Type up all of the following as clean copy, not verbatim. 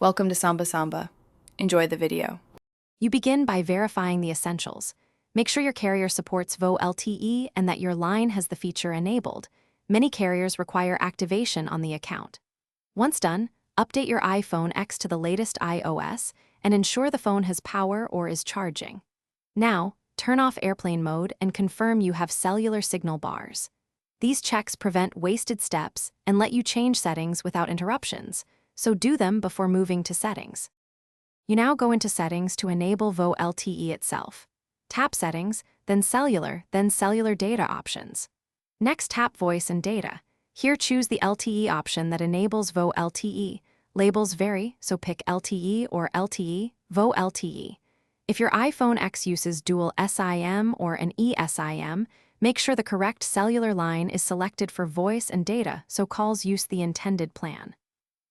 Welcome to Samba Samba. Enjoy the video. You begin by verifying the essentials. Make sure your carrier supports Volte and that your line has the feature enabled. Many carriers require activation on the account. Once done, update your iPhone X to the latest iOS and ensure the phone has power or is charging. Now, turn off airplane mode and confirm you have cellular signal bars. These checks prevent wasted steps and let you change settings without interruptions, so do them before moving to settings. You now go into Settings to enable Volte itself. Tap Settings, then Cellular Data Options. Next, tap Voice and Data. Here, choose the LTE option that enables Volte. Labels vary, so pick LTE or LTE, Volte. If your iPhone X uses dual SIM or an eSIM, make sure the correct cellular line is selected for voice and data so calls use the intended plan.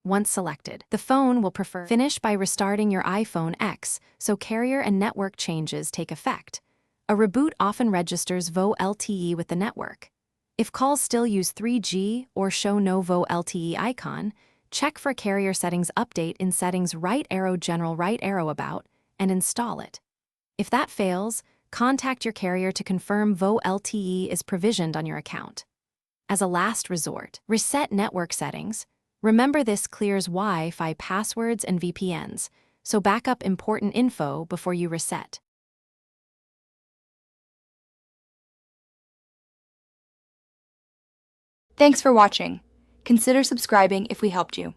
Once selected, the phone will finish by restarting your iPhone X so carrier and network changes take effect. A reboot often registers Volte with the network. If calls still use 3G or show no Volte icon, check for carrier settings update in Settings right arrow General right arrow About and install it. If that fails, contact your carrier to confirm Volte is provisioned on your account. As a last resort, reset network settings. Remember, this clears Wi-Fi passwords and VPNs, so back up important info before you reset. Thanks for watching. Consider subscribing if we helped you.